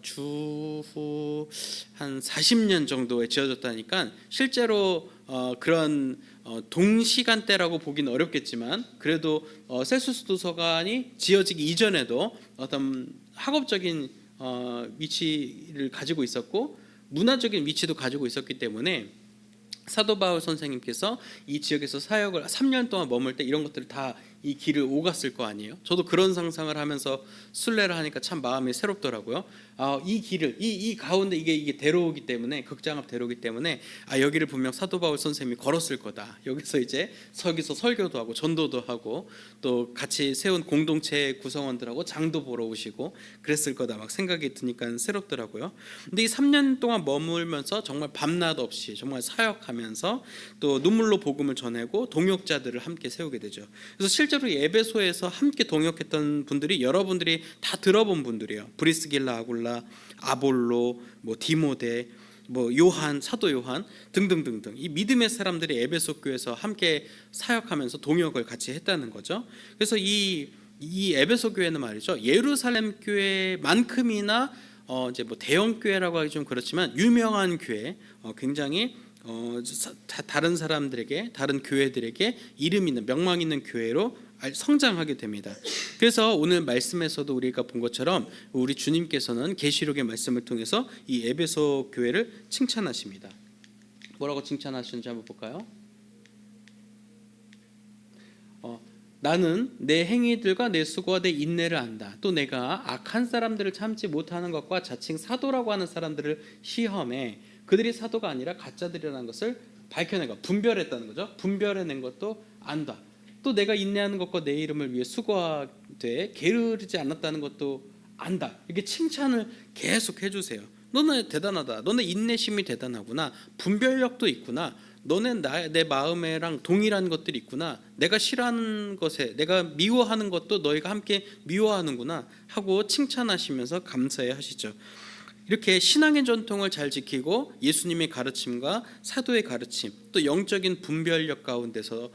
주후 한 40년 정도에 지어졌다니까 실제로 그런 동시간대라고 보기는 어렵겠지만, 그래도 셀수스 도서관이 지어지기 이전에도 어떤 학업적인 위치를 가지고 있었고 문화적인 위치도 가지고 있었기 때문에 사도 바울 선생님께서 이 지역에서 사역을 3년 동안 머물 때 이런 것들을 다 이 길을 오갔을 거 아니에요. 저도 그런 상상을 하면서 순례를 하니까 참 마음이 새롭더라고요. 이 길을 이 가운데 이게 대로이기 때문에, 극장 앞 대로이기 때문에 여기를 분명 사도 바울 선생님이 걸었을 거다. 여기서 이제 서기서 설교도 하고 전도도 하고 또 같이 세운 공동체 구성원들하고 장도 보러 오시고 그랬을 거다 막 생각이 드니까 새롭더라고요. 근데 이 3년 동안 머물면서 정말 밤낮 없이 정말 사역하면서 또 눈물로 복음을 전하고 동역자들을 함께 세우게 되죠. 그래서 실제로 에베소에서 함께 동역했던 분들이 여러분들이 다 들어본 분들이에요. 브리스길라, 아굴라, 아볼로, 뭐 디모데, 뭐 요한, 사도 요한 등등등등 이 믿음의 사람들이 에베소 교회에서 함께 사역하면서 동역을 같이 했다는 거죠. 그래서 이 에베소 교회는 말이죠, 예루살렘 교회만큼이나 이제 뭐 대형 교회라고 하기 좀 그렇지만 유명한 교회, 굉장히 다른 사람들에게, 다른 교회들에게 이름 있는, 명망 있는 교회로 성장하게 됩니다. 그래서 오늘 말씀에서도 우리가 본 것처럼 우리 주님께서는 계시록의 말씀을 통해서 이 에베소 교회를 칭찬하십니다. 뭐라고 칭찬하시는지 한번 볼까요? 나는 내 행위들과 내 수고와 내 인내를 안다. 또 내가 악한 사람들을 참지 못하는 것과 자칭 사도라고 하는 사람들을 시험해 그들이 사도가 아니라 가짜들이라는 것을 밝혀내고 분별했다는 거죠. 분별해낸 것도 안다. 또 내가 인내하는 것과 내 이름을 위해 수고하되 게으르지 않았다는 것도 안다. 이렇게 칭찬을 계속 해주세요. 너는 대단하다. 너네 인내심이 대단하구나. 분별력도 있구나. 너는 내 마음에랑 동일한 것들이 있구나. 내가 싫어하는 것에, 내가 미워하는 것도 너희가 함께 미워하는구나 하고 칭찬하시면서 감사해 하시죠. 이렇게 신앙의 전통을 잘 지키고 예수님의 가르침과 사도의 가르침, 또 영적인 분별력 가운데서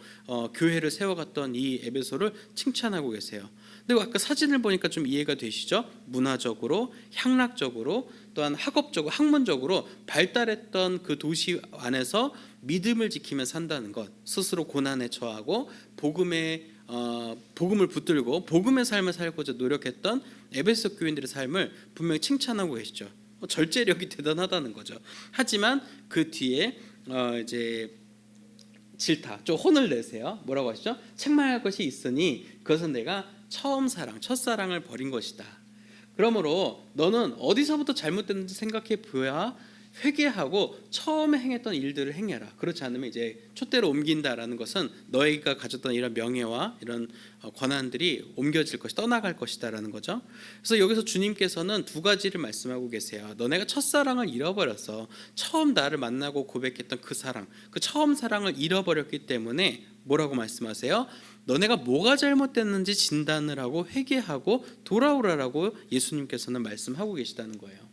교회를 세워갔던 이 에베소를 칭찬하고 계세요. 근데 아까 사진을 보니까 좀 이해가 되시죠? 문화적으로, 향락적으로, 또한 학업적으로, 학문적으로 발달했던 그 도시 안에서 믿음을 지키며 산다는 것, 스스로 고난에 처하고 복음을 붙들고 복음의 삶을 살고자 노력했던 에베소 교인들의 삶을 분명히 칭찬하고 계시죠. 절제력이 대단하다는 거죠. 하지만 그 뒤에 이제 질타, 좀 혼을 내세요. 뭐라고 하시죠? 책망할 것이 있으니 그것은 내가 처음 사랑, 첫사랑을 버린 것이다. 그러므로 너는 어디서부터 잘못됐는지 생각해 보야 회개하고 처음에 행했던 일들을 행해라. 그렇지 않으면 이제 촛대로 옮긴다라는 것은 너희가 가졌던 이런 명예와 이런 권한들이 옮겨질 것이, 떠나갈 것이다라는 거죠. 그래서 여기서 주님께서는 두 가지를 말씀하고 계세요. 너네가 첫사랑을 잃어버렸어. 처음 나를 만나고 고백했던 그 사랑, 그 처음 사랑을 잃어버렸기 때문에 뭐라고 말씀하세요? 너네가 뭐가 잘못됐는지 진단을 하고 회개하고 돌아오라라고 예수님께서는 말씀하고 계시다는 거예요.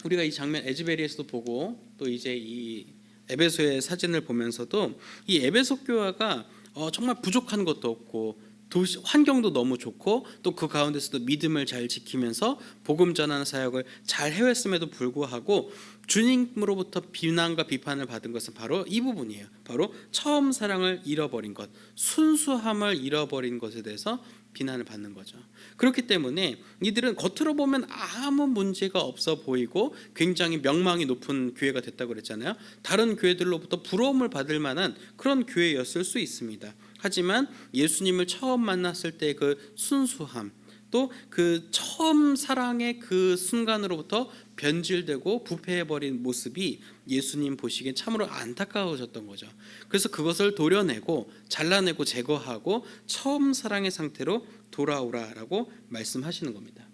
우리가 이 장면 에즈베리에서도 보고 또 이제 이 에베소의 사진을 보면서도 이 에베소 교회가 정말 부족한 것도 없고 도시 환경도 너무 좋고 또 그 가운데서도 믿음을 잘 지키면서 복음 전하는 사역을 잘 해왔음에도 불구하고 주님으로부터 비난과 비판을 받은 것은 바로 이 부분이에요. 바로 처음 사랑을 잃어버린 것, 순수함을 잃어버린 것에 대해서 비난을 받는 거죠. 그렇기 때문에 이들은 겉으로 보면 아무 문제가 없어 보이고 굉장히 명망이 높은 교회가 됐다고 그랬잖아요. 다른 교회들로부터 부러움을 받을 만한 그런 교회였을 수 있습니다. 하지만 예수님을 처음 만났을 때 그 순수함, 또 그 처음 사랑의 그 순간으로부터 변질되고 부패해버린 모습이 예수님 보시기엔 참으로 안타까우셨던 거죠. 그래서 그것을 도려내고 잘라내고 제거하고 처음 사랑의 상태로 돌아오라라고 말씀하시는 겁니다.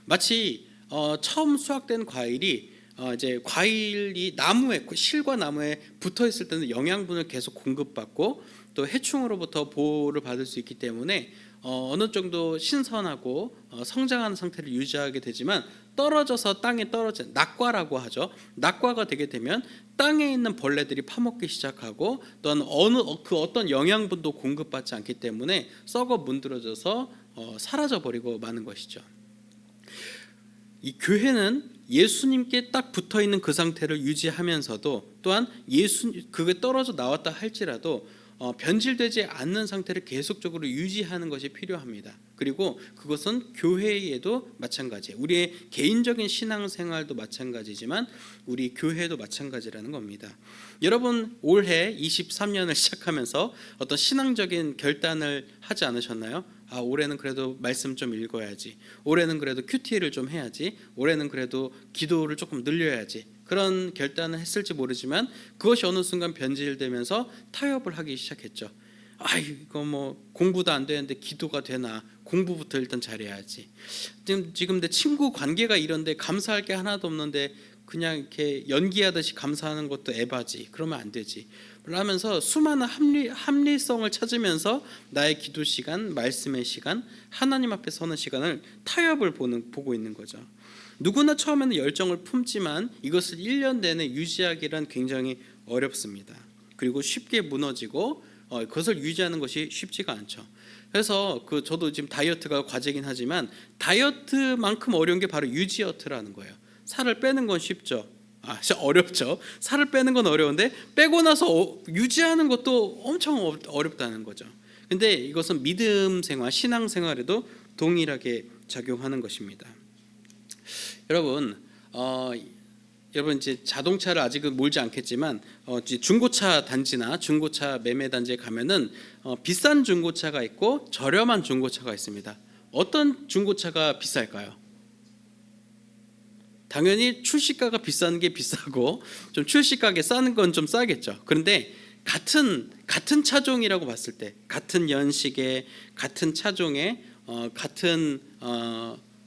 마치 처음 수확된 과일이 이제 과일이 나무에, 실과 나무에 붙어 있을 때는 영양분을 계속 공급받고 또 해충으로부터 보호를 받을 수 있기 때문에 어느 정도 신선하고 성장하는 상태를 유지하게 되지만 떨어져서 땅에 떨어진 낙과라고 하죠. 낙과가 되게 되면 땅에 있는 벌레들이 파먹기 시작하고 또한 어떤 영양분도 공급받지 않기 때문에 썩어 문드러져서 사라져버리고 마는 것이죠. 이 교회는 예수님께 딱 붙어있는 그 상태를 유지하면서도 또한 그게 떨어져 나왔다 할지라도 변질되지 않는 상태를 계속적으로 유지하는 것이 필요합니다. 그리고 그것은 교회에도 마찬가지예요. 우리의 개인적인 신앙생활도 마찬가지지만 우리 교회도 마찬가지라는 겁니다. 여러분 올해 23년을 시작하면서 어떤 신앙적인 결단을 하지 않으셨나요? 올해는 그래도 말씀 좀 읽어야지, 올해는 그래도 큐티를 좀 해야지, 올해는 그래도 기도를 조금 늘려야지, 그런 결단을 했을지 모르지만 그것이 어느 순간 변질되면서 타협을 하기 시작했죠. 이거 뭐 공부도 안 되는데 기도가 되나, 공부부터 일단 잘해야지. 지금 내 친구 관계가 이런데 감사할 게 하나도 없는데 그냥 이렇게 연기하듯이 감사하는 것도 에바지, 그러면 안 되지 하면서 수많은 합리성을 찾으면서 나의 기도 시간, 말씀의 시간, 하나님 앞에 서는 시간을 타협을 보고 있는 거죠. 누구나 처음에는 열정을 품지만 이것을 1년 내내 유지하기란 굉장히 어렵습니다. 그리고 쉽게 무너지고 그것을 유지하는 것이 쉽지가 않죠. 그래서 저도 지금 다이어트가 과제긴 하지만 다이어트만큼 어려운 게 바로 유지어트라는 거예요. 살을 빼는 건 쉽죠. 진짜 어렵죠. 살을 빼는 건 어려운데 빼고 나서 유지하는 것도 엄청 어렵다는 거죠. 근데 이것은 믿음 생활, 신앙 생활에도 동일하게 작용하는 것입니다. 여러분 이제 자동차를 아직은 몰지 않겠지만 중고차 단지나 중고차 매매 단지에 가면은 비싼 중고차가 있고 저렴한 중고차가 있습니다. 어떤 중고차가 비쌀까요? 당연히 출시가가 비싼 게 비싸고 좀 출시가게 싸는 건 좀 싸겠죠. 그런데 같은 차종이라고 봤을 때, 같은 연식의 같은 차종의 같은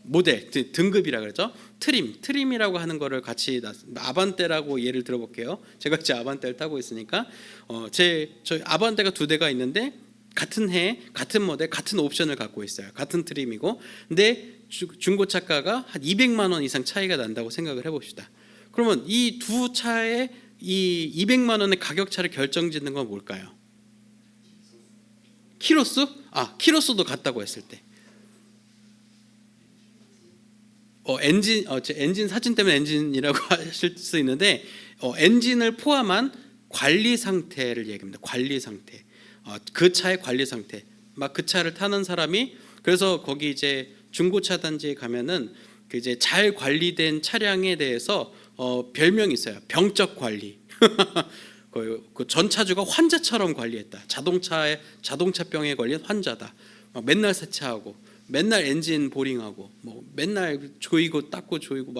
모델 등급이라 그러죠. 트림이라고 하는 거를 같이 아반떼라고 예를 들어볼게요. 제가 이제 아반떼를 타고 있으니까 저 아반떼가 2대가 있는데 같은 해, 같은 모델, 같은 옵션을 갖고 있어요. 같은 트림이고, 근데 중고차가가 한 200만 원 이상 차이가 난다고 생각을 해봅시다. 그러면 이 두 차의 이 200만 원의 가격 차를 결정짓는 건 뭘까요? 키로수? 키로수도 같다고 했을 때. 엔진 사진 때문에 엔진이라고 하실 수 있는데 엔진을 포함한 관리 상태를 얘기합니다. 관리 상태. 그 차의 관리 상태. 막 그 차를 타는 사람이, 그래서 거기 이제 중고차 단지에 가면은 그 이제 잘 관리된 차량에 대해서 별명이 있어요. 병적 관리. 그 전 차주가 환자처럼 관리했다. 자동차병에 걸린 환자다. 맨날 세차하고, 맨날 엔진 보링하고, 뭐 맨날 조이고 닦고 조이고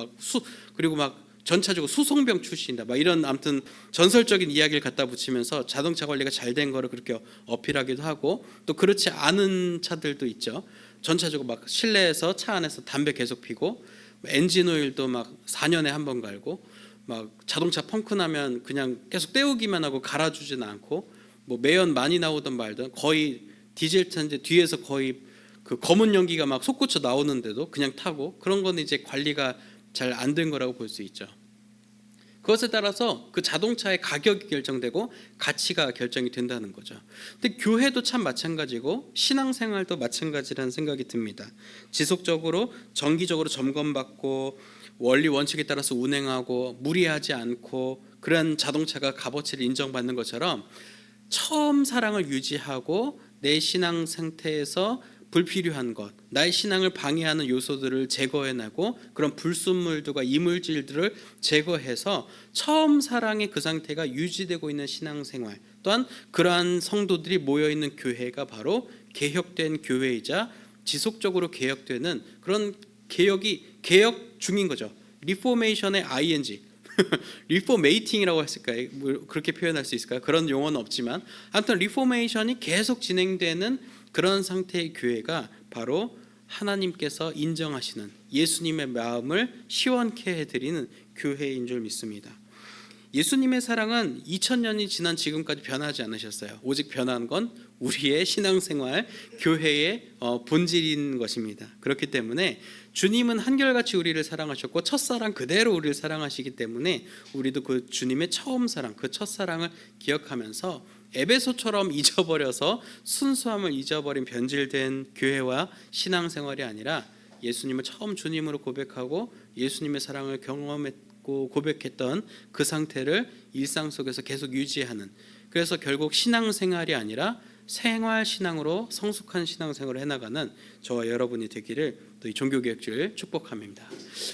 그리고 막 전차주가 수송병 출신이다. 막 이런 아무튼 전설적인 이야기를 갖다 붙이면서 자동차 관리가 잘 된 거를 그렇게 어필하기도 하고, 또 그렇지 않은 차들도 있죠. 전차주가 막 실내에서 차 안에서 담배 계속 피고, 엔진 오일도 막 4년에 한 번 갈고, 막 자동차 펑크 나면 그냥 계속 떼우기만 하고 갈아주지는 않고, 뭐 매연 많이 나오던 말든 거의 디젤 차인데 뒤에서 거의 그 검은 연기가 막 솟구쳐 나오는데도 그냥 타고, 그런 건 이제 관리가 잘 안 된 거라고 볼 수 있죠. 그것에 따라서 그 자동차의 가격이 결정되고 가치가 결정이 된다는 거죠. 근데 교회도 참 마찬가지고 신앙생활도 마찬가지라는 생각이 듭니다. 지속적으로 정기적으로 점검받고 원리 원칙에 따라서 운행하고 무리하지 않고 그런 자동차가 값어치를 인정받는 것처럼 처음 사랑을 유지하고 내 신앙 상태에서 불필요한 것, 나의 신앙을 방해하는 요소들을 제거해내고 그런 불순물들과 이물질들을 제거해서 처음 사랑의 그 상태가 유지되고 있는 신앙생활, 또한 그러한 성도들이 모여있는 교회가 바로 개혁된 교회이자 지속적으로 개혁되는 그런 개혁 중인 거죠. 리포메이션의 ing 리포메이팅이라고 했을까요? 그렇게 표현할 수 있을까요? 그런 용어는 없지만 아무튼 리포메이션이 계속 진행되는 그런 상태의 교회가 바로 하나님께서 인정하시는 예수님의 마음을 시원케 해드리는 교회인 줄 믿습니다. 예수님의 사랑은 2000년이 지난 지금까지 변하지 않으셨어요. 오직 변한 건 우리의 신앙생활, 교회의 본질인 것입니다. 그렇기 때문에 주님은 한결같이 우리를 사랑하셨고 첫사랑 그대로 우리를 사랑하시기 때문에 우리도 그 주님의 처음 사랑, 그 첫사랑을 기억하면서 에베소처럼 잊어버려서 순수함을 잊어버린 변질된 교회와 신앙생활이 아니라 예수님을 처음 주님으로 고백하고 예수님의 사랑을 경험했고 고백했던 그 상태를 일상 속에서 계속 유지하는 그래서 결국 신앙생활이 아니라 생활신앙으로 성숙한 신앙생활을 해나가는 저와 여러분이 되기를 또 이 종교개혁주일 축복합니다.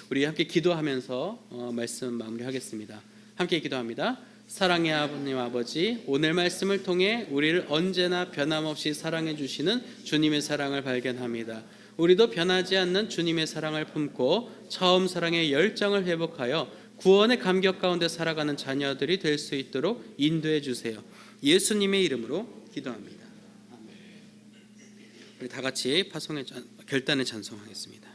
우리 함께 기도하면서 말씀 마무리하겠습니다. 함께 기도합니다. 사랑의 아버님 아버지, 오늘 말씀을 통해 우리를 언제나 변함없이 사랑해 주시는 주님의 사랑을 발견합니다. 우리도 변하지 않는 주님의 사랑을 품고 처음 사랑의 열정을 회복하여 구원의 감격 가운데 살아가는 자녀들이 될 수 있도록 인도해 주세요. 예수님의 이름으로 기도합니다. 우리 다 같이 파송의 결단의 찬송하겠습니다.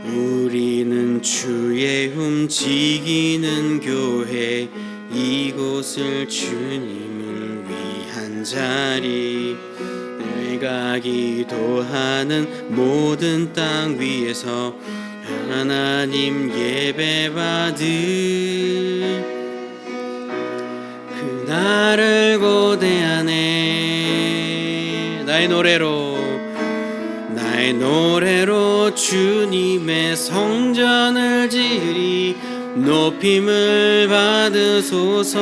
우리는 주의 움직이는 교회, 이곳을 주님을 위한 자리, 내가 기도하는 모든 땅 위에서 하나님 예배받을 그날을 고대하네. 나의 노래로 주님의 성전을 지으리. 높임을 받으소서.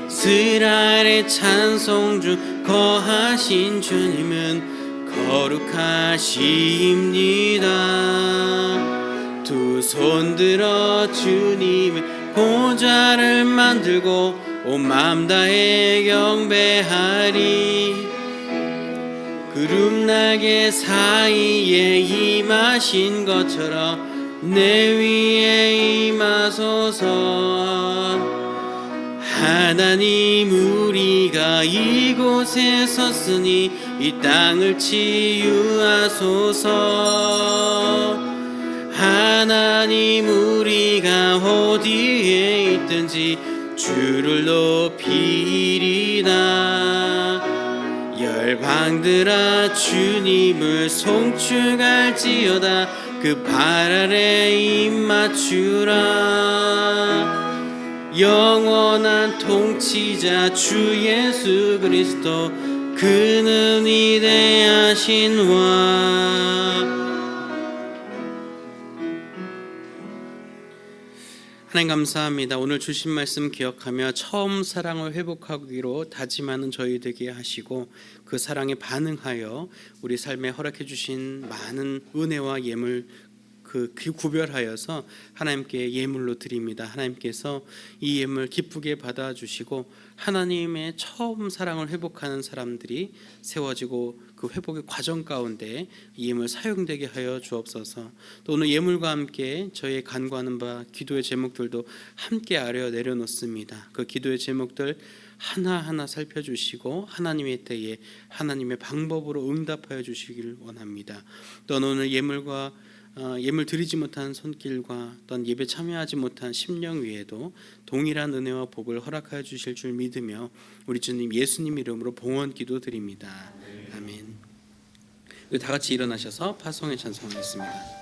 이스라엘의 찬송 중 거하신 주님은 거룩하십니다. 두 손 들어 주님의 보좌를 만들고 온 마음 다해 경배하리. 구름 날개 사이에 임하신 것처럼 내 위에 임하소서. 하나님, 우리가 이곳에 섰으니 이 땅을 치유하소서. 하나님, 우리가 어디에 있든지 주를 높이리다. 열방들아 주님을 송축할지어다. 그 발 아래 입 맞추라. 영원한 통치자 주 예수 그리스도, 그는 위대하신 왕. 하나님 감사합니다. 오늘 주신 말씀 기억하며 처음 사랑을 회복하기로 다짐하는 저희 되게 하시고, 그 사랑에 반응하여 우리 삶에 허락해 주신 많은 은혜와 예물 그 구별하여서 하나님께 예물로 드립니다. 하나님께서 이 예물 기쁘게 받아주시고 하나님의 처음 사랑을 회복하는 사람들이 세워지고 그 회복의 과정 가운데 이 예물 사용되게 하여 주옵소서. 또 오늘 예물과 함께 저희의 간구하는 바 기도의 제목들도 함께 아뢰어 내려놓습니다. 그 기도의 제목들 하나하나 살펴주시고 하나님의 때에 하나님의 방법으로 응답하여 주시길 원합니다. 또 오늘 예물 드리지 못한 손길과 또한 예배 참여하지 못한 심령 위에도 동일한 은혜와 복을 허락하여 주실 줄 믿으며 우리 주님 예수님 이름으로 봉헌 기도드립니다. 아멘. 다 같이 일어나셔서 파송의 찬송하겠습니다.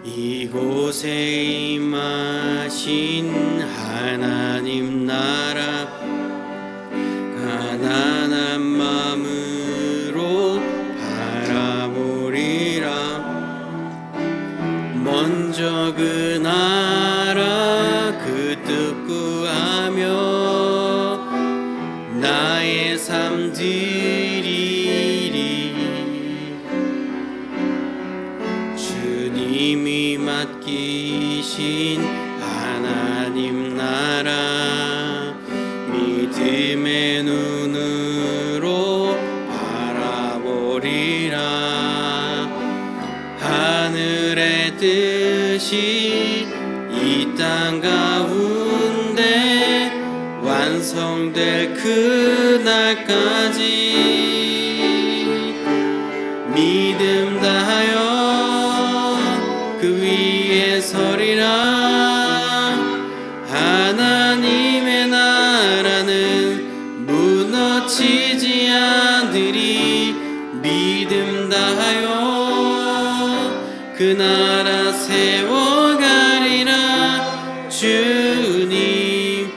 이곳에 임하신 하나님 나라, 가난한 마음으로 바라보리라. 먼저 그 나라 그 뜻 구하며 나의 삶 드리리. 주님이 맡기신 하나님 나라, 믿음의 눈으로 바라보리라. 하늘의 뜻이 이 땅 가운데 완성될 그날까지 믿음 다하여 그 위에 서리라. 하나님의 나라는 무너지지 않으리. 믿음 다하여 주님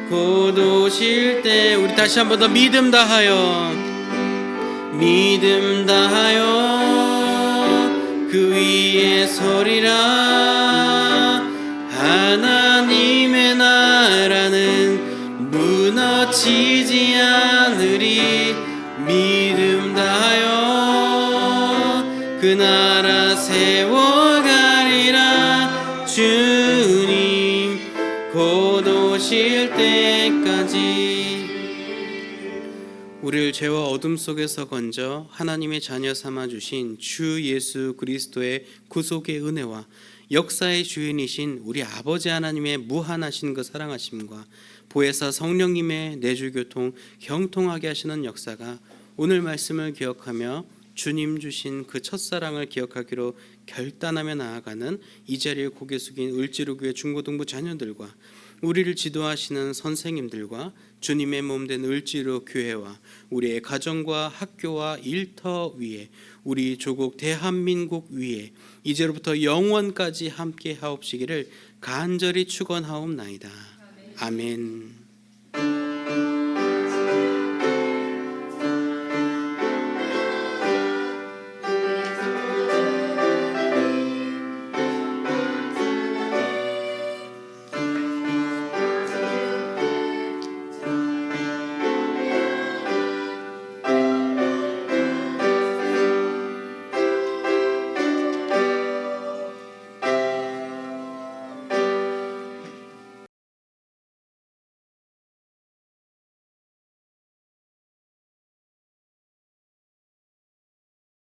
곧 오실 때 우리 다시 한 번 더 믿음 다하여 그 위에 서리라. 하나님의 나라는 무너지지 않으리. 믿음 다하여 그 나라 세워가리라. 주님 곧 오실 때까지. 우리를 죄와 어둠 속에서 건져 하나님의 자녀 삼아 주신 주 예수 그리스도의 구속의 은혜와 역사의 주인이신 우리 아버지 하나님의 무한하신 그 사랑하심과 보혜사 성령님의 내주교통 형통하게 하시는 역사가 오늘 말씀을 기억하며 주님 주신 그 첫사랑을 기억하기로 결단하며 나아가는 이 자리에 고개 숙인 을지로교회 중고등부 자녀들과 우리를 지도하시는 선생님들과 주님의 몸된 을지로 교회와 우리의 가정과 학교와 일터 위에 우리 조국 대한민국 위에 이제로부터 영원까지 함께 하옵시기를 간절히 축원하옵나이다. 아멘.